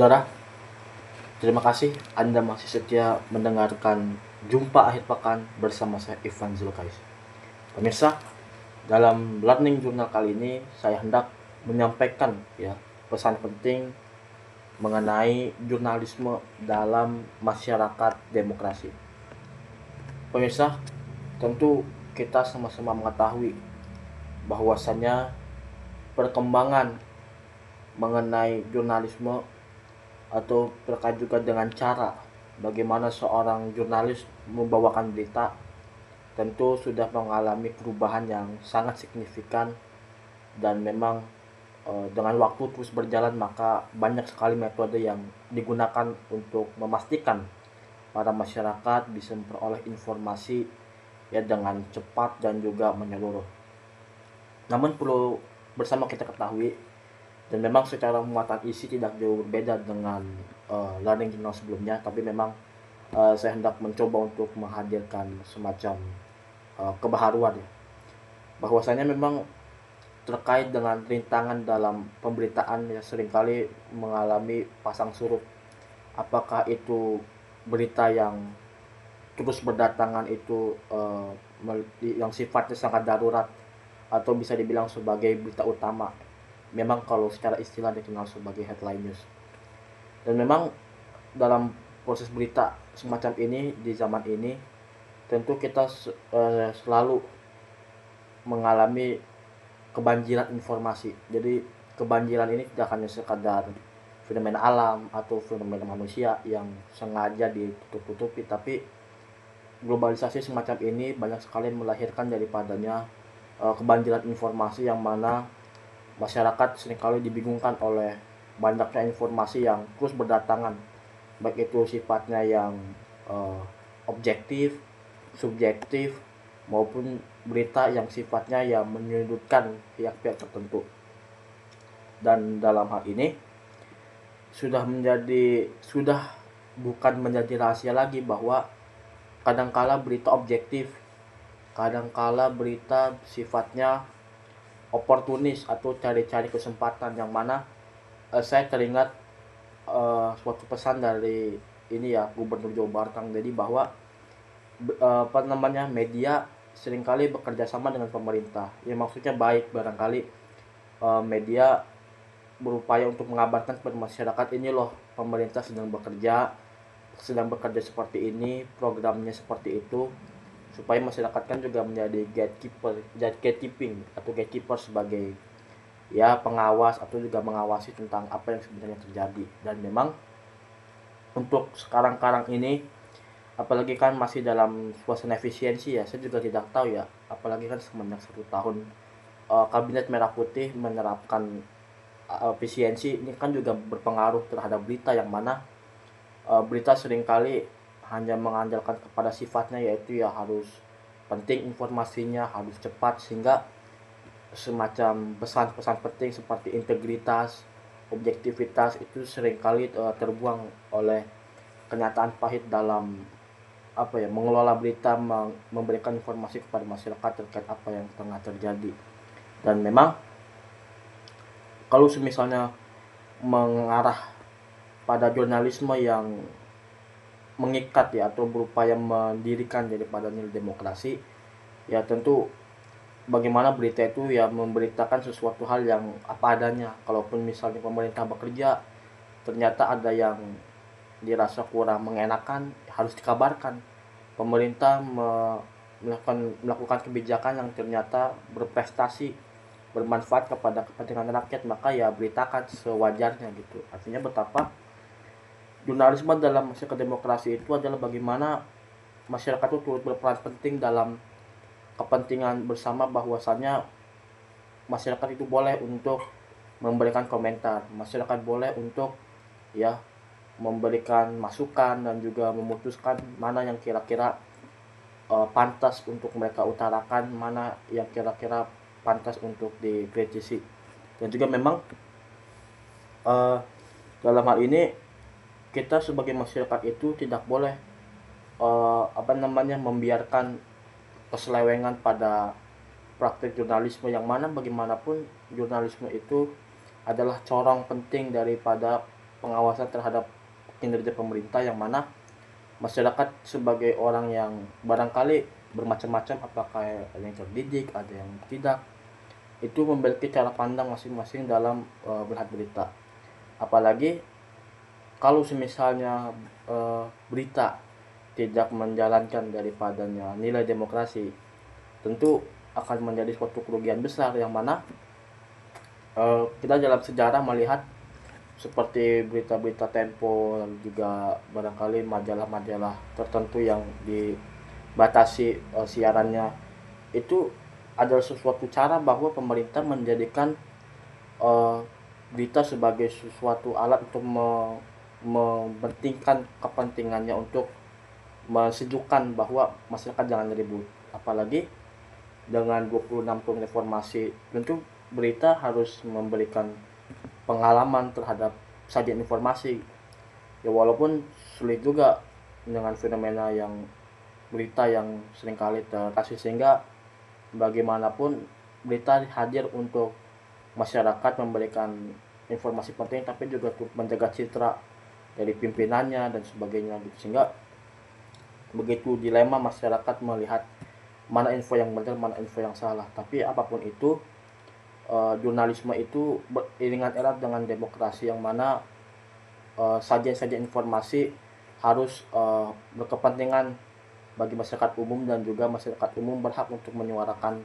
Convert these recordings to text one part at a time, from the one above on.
Saudara, terima kasih Anda masih setia mendengarkan Jumpa Akhir Pekan bersama saya Ivan Zulkais. Pemirsa, dalam Learning Journal kali ini saya hendak menyampaikan pesan penting mengenai jurnalisme dalam masyarakat demokrasi. Pemirsa, tentu kita sama-sama mengetahui bahwasannya perkembangan mengenai jurnalisme atau terkait juga dengan cara bagaimana seorang jurnalis membawakan berita tentu sudah mengalami perubahan yang sangat signifikan, dan memang dengan waktu terus berjalan maka banyak sekali metode yang digunakan untuk memastikan para masyarakat bisa memperoleh informasi dengan cepat dan juga menyeluruh. Namun perlu bersama kita ketahui, dan memang secara muatan isi tidak jauh berbeda dengan learning journal sebelumnya, tapi memang saya hendak mencoba untuk menghadirkan semacam kebaharuan bahwasanya memang terkait dengan rintangan dalam pemberitaan seringkali mengalami pasang surut. Apakah itu berita yang terus berdatangan itu yang sifatnya sangat darurat, atau bisa dibilang sebagai berita utama, memang kalau secara istilah dikenal sebagai headline news. Dan memang dalam proses berita semacam ini di zaman ini tentu kita selalu mengalami kebanjiran informasi. Jadi kebanjiran ini tidak hanya sekadar fenomena alam atau fenomena manusia yang sengaja ditutup-tutupi, tapi globalisasi semacam ini banyak sekali melahirkan daripadanya kebanjiran informasi, yang mana masyarakat seringkali dibingungkan oleh banyaknya informasi yang terus berdatangan, baik itu sifatnya yang objektif, subjektif, maupun berita yang sifatnya yang menyudutkan pihak-pihak tertentu. Dan dalam hal ini sudah bukan menjadi rahasia lagi bahwa kadangkala berita objektif, kadangkala berita sifatnya oportunis atau cari-cari kesempatan, yang mana saya teringat suatu pesan dari Gubernur Jawa Barat Kang Deddy, bahwa media seringkali bekerja sama dengan pemerintah. Ya maksudnya baik, barangkali media berupaya untuk mengabarkan kepada masyarakat, ini loh pemerintah sedang bekerja seperti ini, programnya seperti itu, supaya masyarakat kan juga menjadi gatekeeper sebagai pengawas atau juga mengawasi tentang apa yang sebenarnya terjadi. Dan memang untuk sekarang ini, apalagi kan masih dalam suasana efisiensi saya juga tidak tahu apalagi kan semenjak 1 tahun Kabinet Merah Putih menerapkan efisiensi, ini kan juga berpengaruh terhadap berita, yang mana berita seringkali hanya mengandalkan kepada sifatnya, yaitu harus penting informasinya, harus cepat, sehingga semacam pesan-pesan penting seperti integritas, objektivitas itu seringkali terbuang oleh kenyataan pahit dalam mengelola berita, memberikan informasi kepada masyarakat terkait apa yang tengah terjadi. Dan memang kalau misalnya mengarah pada jurnalisme yang mengikat atau berupaya mendirikan daripada nilai demokrasi, tentu bagaimana berita itu memberitakan sesuatu hal yang apa adanya. Kalaupun misalnya pemerintah bekerja ternyata ada yang dirasa kurang mengenakan, harus dikabarkan. Pemerintah melakukan kebijakan yang ternyata berprestasi, bermanfaat kepada kepentingan rakyat, maka beritakan sewajarnya gitu. Artinya betapa jurnalisme dalam masyarakat demokrasi itu adalah bagaimana masyarakat itu turut berperan penting dalam kepentingan bersama, bahwasannya masyarakat itu boleh untuk memberikan komentar, masyarakat boleh untuk memberikan masukan dan juga memutuskan mana yang kira-kira pantas untuk mereka utarakan, mana yang kira-kira pantas untuk dikritisi. Dan juga memang dalam hal ini kita sebagai masyarakat itu tidak boleh membiarkan keselewengan pada praktik jurnalisme, yang mana bagaimanapun jurnalisme itu adalah corong penting daripada pengawasan terhadap kinerja pemerintah, yang mana masyarakat sebagai orang yang barangkali bermacam-macam, apakah ada yang terdidik, ada yang tidak, itu memiliki cara pandang masing-masing dalam melihat berita. Apalagi kalau misalnya berita tidak menjalankan daripadanya nilai demokrasi, tentu akan menjadi suatu kerugian besar, yang mana kita dalam sejarah melihat seperti berita-berita Tempo, dan juga barangkali majalah-majalah tertentu yang dibatasi siarannya, itu adalah sesuatu cara bahwa pemerintah menjadikan uh, berita sebagai sesuatu alat untuk mementingkan kepentingannya, untuk mensejukkan bahwa masyarakat jangan ribut. Apalagi dengan 26 tahun reformasi, tentu berita harus memberikan pengalaman terhadap sajian informasi. Ya walaupun sulit juga dengan fenomena yang berita yang seringkali terkasih, sehingga bagaimanapun berita hadir untuk masyarakat memberikan informasi penting, tapi juga untuk menjaga citra dari pimpinannya dan sebagainya gitu. Sehingga begitu dilema masyarakat melihat mana info yang benar, mana info yang salah. Tapi apapun itu, jurnalisme itu beriringan erat dengan demokrasi, yang mana sajian-sajian informasi harus berkepentingan bagi masyarakat umum, dan juga masyarakat umum berhak untuk menyuarakan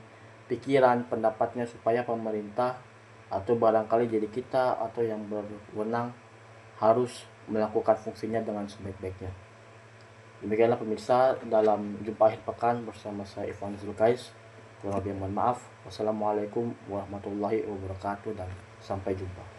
pikiran, pendapatnya, supaya pemerintah atau barangkali jadi kita atau yang berwenang harus melakukan fungsinya dengan sebaik-baiknya. Demikianlah pemirsa dalam jumpa akhir pekan bersama saya Ivan Zulkais. Kurang lebih mohon maaf. Wassalamualaikum warahmatullahi wabarakatuh dan sampai jumpa.